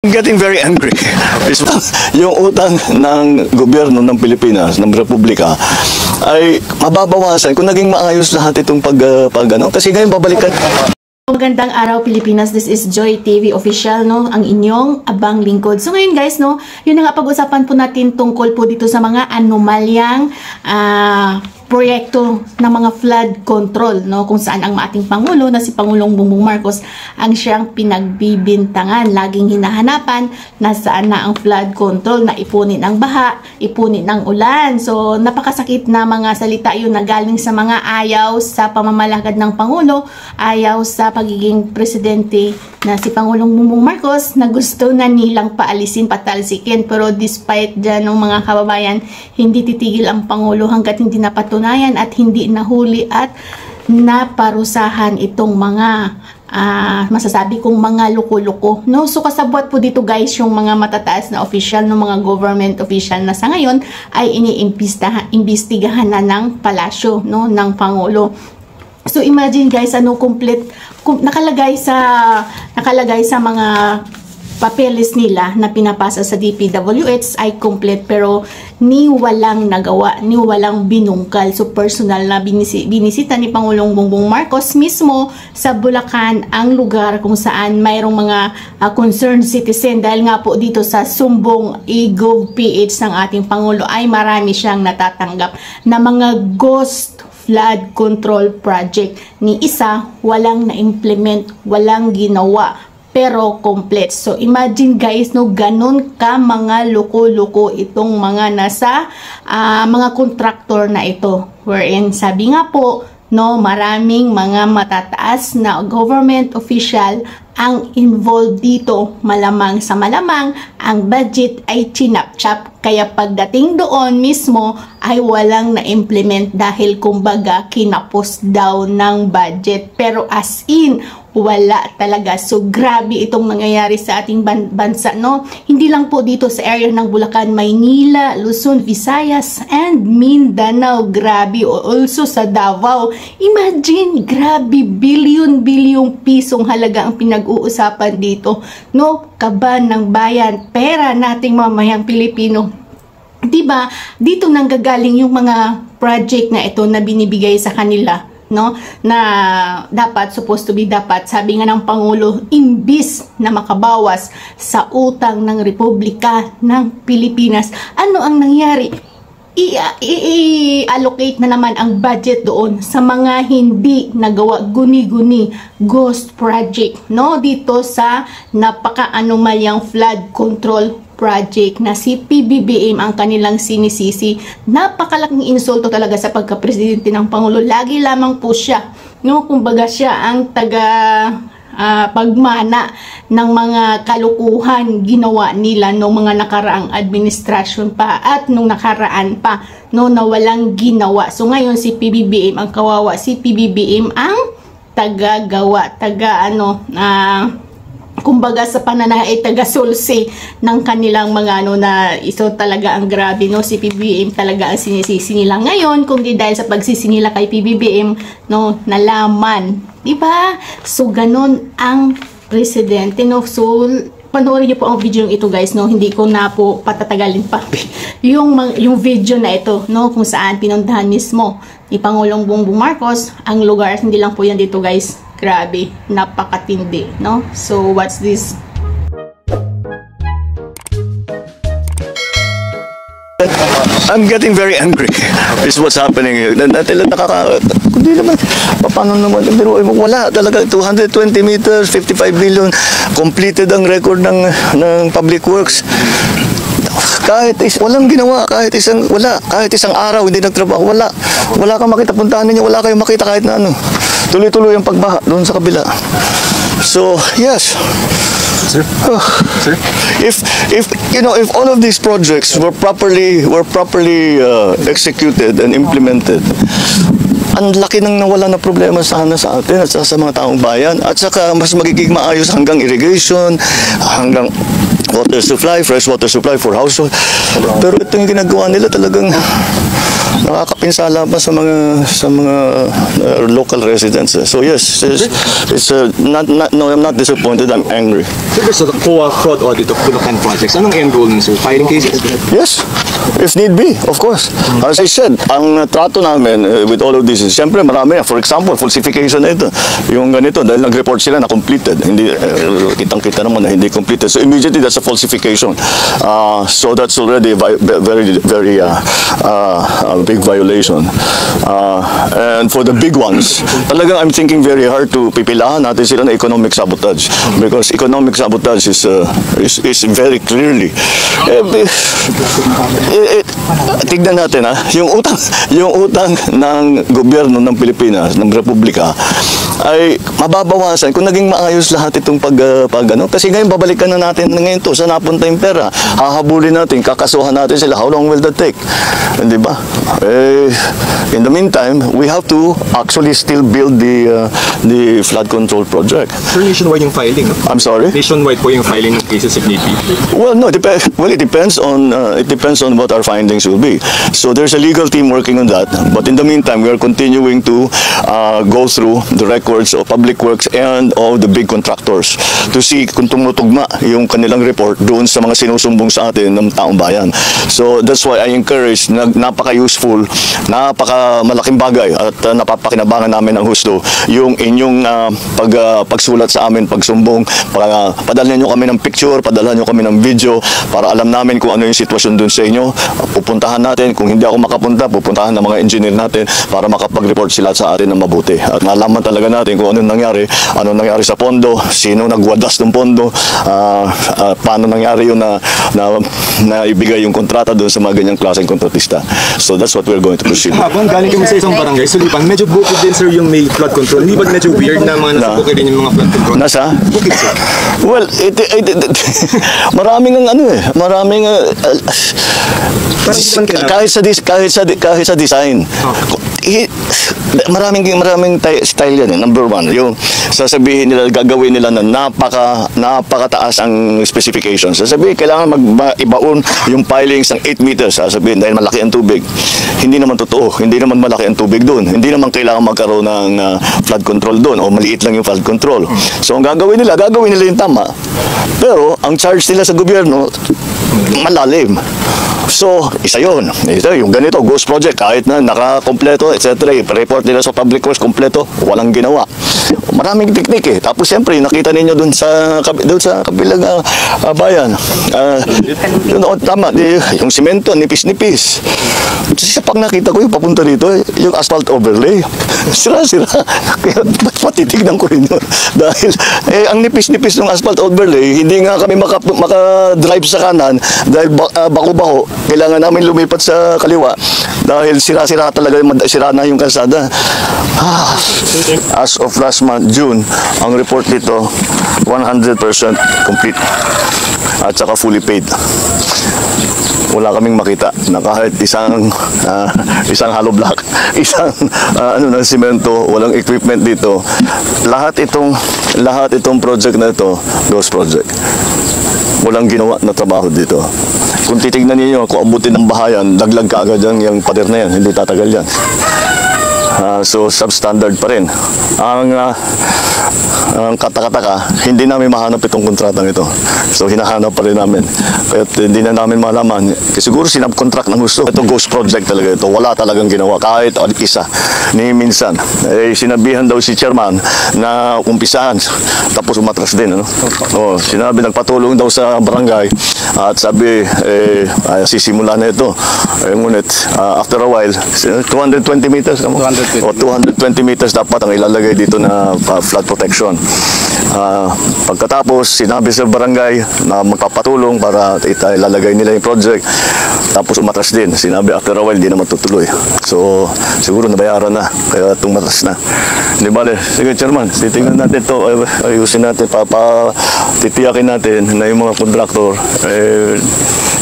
I'm getting very angry. Yung utang ng gobyerno ng Pilipinas, ng Republika, ay mababawasan kung naging maayos lahat itong ano. Kasi ngayon babalikan. Magandang araw Pilipinas, this is Joy TV Official, no? Ang inyong abang lingkod. So ngayon guys, no, yun na nga pag-usapan po natin tungkol po dito sa mga anomalyang proyekto ng mga flood control, no, kung saan ang ating Pangulo na si Pangulong Bongbong Marcos ang siyang pinagbibintangan, laging hinahanapan na saan na ang flood control, na ipunin ang baha, ipunin ang ulan. So napakasakit na mga salita yun na galing sa mga ayaw sa pamamalakad ng Pangulo, ayaw sa pagiging presidente na si Pangulong Bongbong Marcos, na gusto na nilang paalisin, patalsikin. Pero despite dyan ng mga kababayan, hindi titigil ang Pangulo hanggat hindi napatunayan at hindi nahuli at naparusahan itong mga masasabi kong mga loko-loko, no? So kasabwat po dito guys yung mga matataas na official, no, mga government official na sa ngayon ay iniimbestigahan na ng palasyo, no, ng Pangulo. So imagine guys, ano, nakalagay sa mga papeles nila na pinapasa sa DPWH ay complete, pero ni walang nagawa, ni walang binungkal. So personal na binisita ni Pangulong Bongbong Marcos mismo sa Bulacan ang lugar kung saan mayroong mga concerned citizen, dahil nga po dito sa Sumbong eGov.ph ng ating Pangulo ay marami siyang natatanggap na mga ghost flood control project. Ni isa walang na-implement, walang ginawa, pero complete. So imagine guys, no, ganun ka mga loko-loko itong mga nasa mga contractor na ito, wherein sabi nga po, no, maraming mga matataas na government official ang involved dito. Malamang sa malamang ang budget ay chinap-chap, kaya pagdating doon mismo ay walang na-implement dahil kumbaga kinapos daw ng budget. Pero as in wala talaga. So grabe itong nangyayari sa ating bansa, no? Hindi lang po dito sa area ng Bulacan, Maynila, Luzon, Visayas, and Mindanao. Grabe. Also sa Davao. Imagine, grabe, bilyon-bilyong pisong halaga ang pinag-uusapan dito, no? Kaban ng bayan, pera nating mamayang Pilipino. Diba? Dito nanggagaling yung mga project na ito na binibigay sa kanila, no, na dapat, supposed to be dapat, sabi nga ng Pangulo, imbis na makabawas sa utang ng Republika ng Pilipinas, ano ang nangyari? I-allocate na naman ang budget doon sa mga hindi nagawa, guni-guni ghost project, no, dito sa napaka-anomalyang flood control project na si PBBM ang kanilang sinisisi. Napakalaking insulto talaga sa pagka-presidente ng Pangulo. Lagi lamang po siya, no, kumbaga siya ang pagmana ng mga kalukuhan ginawa nila noong mga nakaraang administrasyon pa at nung nakaraan pa, no, na walang ginawa. So ngayon si PBBM ang kawawa, si PBBM ang tagagawa, kumbaga sa pananahe, taga-sulsi ng kanilang mga na ito talaga ang grabe, no? Si PBBM talaga ang sinisisi nila ngayon, kung di dahil sa pagsisi nila kay PBBM, no, nalaman, diba? So ganun ang presidente, no? So panoorin niyo po ang video ito guys, no? Hindi ko na po patatagalin pa yung video na ito, no, kung saan pinuntahan mismo ni Pangulong Bongbong Marcos ang lugar. Hindi lang po yan dito guys. Grabe, napakatindi, no? So, what's this? I'm getting very angry. This is what's happening here. Hindi naman, paano naman, wala talaga, 220 meters, 55 billion, completed ang record ng Public Works. Walang ginawa, kahit isang araw hindi nagtrabaho, wala kang makita, puntahan ninyo, wala kayong makita kahit na ano. Tuloy-tuloy ang pagbaha doon sa kabila. So, yes. Sir? Sir? If all of these projects were properly executed and implemented, ang laki nang nawala na problema sana sa atin at sa mga taong bayan, at saka mas magiging maayos hanggang irrigation, hanggang water supply, fresh water supply for household. Pero ito yung ginagawa nila, talagang nakakapinsala pa sa mga local residents. So yes, it's no, I'm not disappointed, I'm angry. Sir, there's a COA fraud audit of Bulacan projects. Anong end goal nun, sir? Filing cases? Yes, if need be, of course. As I said, ang trato namin with all of this is, siyempre marami na. For example, falsification na ito. Yung ganito, dahil nag-report sila na completed. Hindi, kitang-kita naman na hindi completed. So immediately, that's a falsification. So that's already a very big violation. And for the big ones, talagang I'm thinking very hard to pipilahan natin sila na economic sabotage. Because economic sabotage is very clearly tignan natin yung utang ng gobyerno ng Pilipinas, ng Republika ay mababawasan kung naging maayos lahat itong kasi ngayon babalikan na natin ngayon to sa napunta yung pera, hahabulin natin, kakasuhan natin sila, how long will that take? Di ba? In the meantime, we have to actually still build the flood control project. Sir, nationwide yung filing. I'm sorry? Nationwide po yung filing ng cases if need be. Well, no, it depends on what our findings will be. So there's a legal team working on that. But in the meantime, we are continuing to go through the records of Public Works and of the big contractors to see kung tumutugma yung kanilang report doon sa mga sinusumbong sa atin ng taong bayan. So that's why I encourage, napaka-useful, napaka-malaking bagay at napapakinabangan namin ng husto yung inyong pagsulat sa amin, pagsumbong, padalhan nyo kami ng picture, padalhan nyo kami ng video para alam namin kung ano yung sitwasyon doon sa inyo. Pupuntahan natin, kung hindi ako makapunta, pupuntahan ng mga engineer natin para makapag-report sila sa atin ng mabuti. At nalaman talaga natin kung anong nangyari sa pondo, sino nagwadas ng pondo, paano nangyari yun na ibigay yung kontrata doon sa mga ganyang klaseng kontratista. So that's what we're going to proceed. Habang galing kami sa isang barangay, Sulipan, medyo bukid din, sir, yung may flood control. Hindi ba medyo weird na mga nasa bukid din yung mga flood control? Nasa? Bukid, sir. Well, maraming maraming kahit sa design. Maraming style yan. Number one, yung sasabihin nila, gagawin nila na napakataas ang specifications. Sasabihin, kailangan ibaon yung pilings ng 8 meters. Sasabihin, dahil malaki ang tubig. Hindi naman totoo. Hindi naman malaki ang tubig doon. Hindi naman kailangan magkaroon ng flood control doon o maliit lang yung flood control. So, ang gagawin nila yung tama. Pero, ang charge nila sa gobyerno, malalim. So, isa yun. Ito, yung ganito, ghost project, kahit na nakakompleto, etc. I-report nila sa Public Works, kompleto, walang ginawa. Maraming teknik eh. Tapos, siyempre, nakita ninyo doon sa kabilang bayan. Tama, yung simento, nipis-nipis. Kasi pag nakita ko yung papunta dito, yung asphalt overlay, sira-sira. Kaya, patitignan ko rin yun. Dahil, ang nipis-nipis ng asphalt overlay, hindi nga kami maka-drive sa kanan dahil bako-bako. Kailangan namin lumipat sa kaliwa dahil sira-sira talaga, sira na yung kalsada. As of last month, June, ang report dito, 100% complete at saka fully paid. Wala kaming makita na kahit isang hollow block, isang ng simento, walang equipment dito. Lahat itong project na ito, ghost project. Walang ginawa na trabaho dito. Kung titignan niyo, kung abutin ng bahayan, daglag ka agad yung pader na yan, hindi tatagal yan. So substandard pa rin. Ang katakataka, hindi namin mahanap itong kontratang ito. So hinahanap pa rin namin. Kaya hindi na namin malaman. Kasi siguro sinab-contract ng gusto. Ito ghost project talaga ito. Wala talagang ginawa. Kahit isa. Ni minsan. Sinabihan daw si chairman na umpisahan. Tapos umatras din. Sinabi, nagpatulong daw sa barangay. At sabi, sisimula na ito. Ngunit, after a while, 220 meters. 220 meters dapat ang ilalagay dito na flood protection. Pagkatapos, sinabi sa barangay na magpapatulong para ilalagay nila yung project. Tapos umatras din. Sinabi after a while, di naman tutuloy. So, siguro nabayaran na. Kaya tumatras na. Di ba? Sige, Chairman, titingnan natin ito. Ayusin natin. Titiyakin natin na yung mga kontraktor,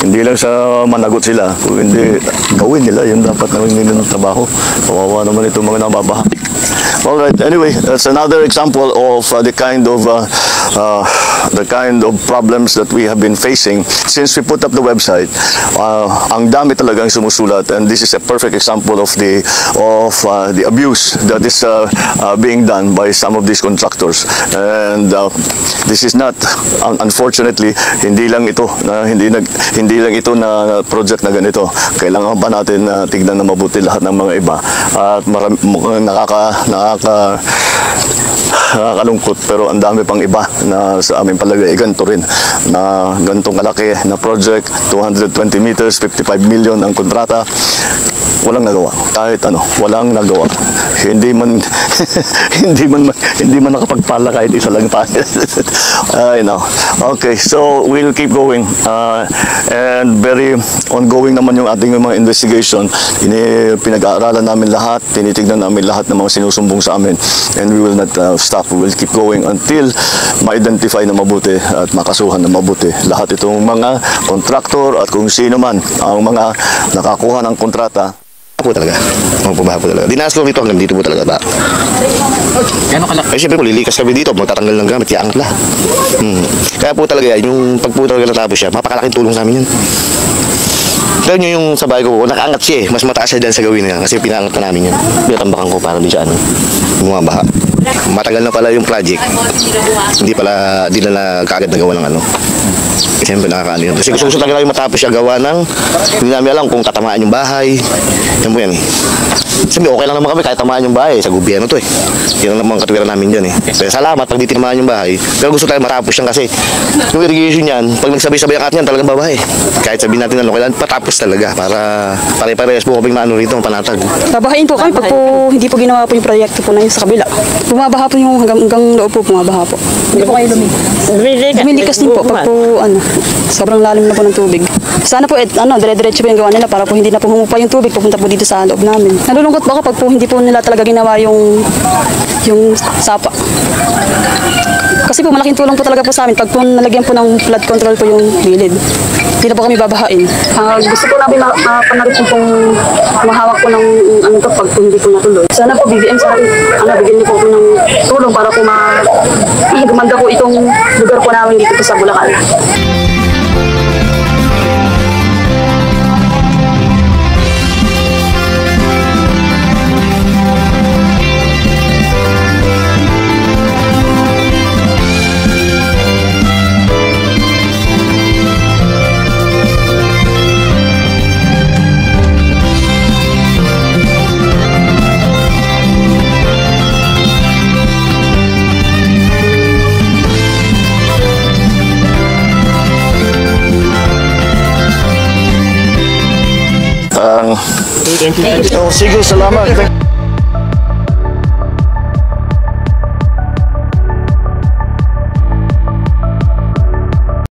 hindi lang sa managot sila. Kung hindi, gawin nila yung dapat na hindi ng trabaho. Kawawa naman itong mga nababaha. Alright, anyway, that's another example of the kind of the kind of problems that we have been facing since we put up the website. Ang dami talagang sumusulat, and this is a perfect example of the abuse that is being done by some of these contractors. And this is not, unfortunately, hindi lang ito na project na ganito. Kailangan pa natin tignan na mabuti lahat ng mga iba. At nakakalungkot, pero ang dami pang iba na sa aming palagay ganito rin, na ganitong kalaki na project, 220 meters, 55 million ang kontrata. Walang nagawa. Kahit ano, walang nagawa. Hindi man nakapagpala kahit isa lang tayo. I know. Okay, so we'll keep going. And very ongoing naman yung ating mga investigation. Pinag-aaralan namin lahat, tinitignan namin lahat ng mga sinusumbong sa amin. And we will not stop. We will keep going until ma-identify na mabuti at makasuhan na mabuti lahat itong mga kontraktor at kung sino man ang mga nakakuha ng kontrata. Po talaga. Mapabaha po talaga. Dinaas ko rito hanggang dito po talaga ba? Gano'ng kalaki? Ay siyempre po, lilikas kami dito, magtatanggal ng gamit, iangat lahat. Kaya po talaga yan, yung pag po talaga natapos siya, mapakalaking tulong sa amin yan. Kaya nyo yung sa bahay ko, nakaangat siya eh. Mas mataas siya dyan sa gawin niya kasi pinaangat na namin yan. Pinatambakan ko para di siya bumabaha. Matagal na pala yung project. Hindi na kaagad nagawa ng ano. Siyempre nakakaano yun. Kasi gusto talaga namin matapos siya gawa ng, hindi namin alam kung tatamaan yung bahay. Yan po yan eh. Sabi, okay lang naman kami kahit tamaan yung bahay. Sa gobyerno to eh. Yan ang naman katwiran namin dyan eh. Kaya salamat pag di tinamaan yung bahay. Pero gusto tayo matapos yan kasi yung irrigation yan, pag nagsabay-sabay ang atin yan, talagang babae. Kahit sabihin natin ano, kailangan patapos talaga para pare-parehas po kaming maano rito, panatag. Babahain po kami pag po hindi po ginawa po yung proyekto po na yun sa kabila. Bumabaha po yung hanggang loob po, bumabaha po. Hindi po kayo lumilikas din po pag po sobrang lalim na po ng tubig. Sana po dire-diretso po yung gawa nila para po hindi na po humupa yung tubig papunta po dito sa loob namin. Nalulungkot po ako pag po hindi po nila talaga ginawa yung sapa. Kasi po malaking tulong po talaga po sa amin pag po nalagyan po ng flood control po yung gilid. Hindi na po kami babahain. Gusto po namin panarin pong mahawak po ng pag po hindi po natuloy. Sana po BBM sa akin, bigyan niyo po ng tulong para po gumanda po itong lugar po namin dito po sa Bulacan. Sige, salamat.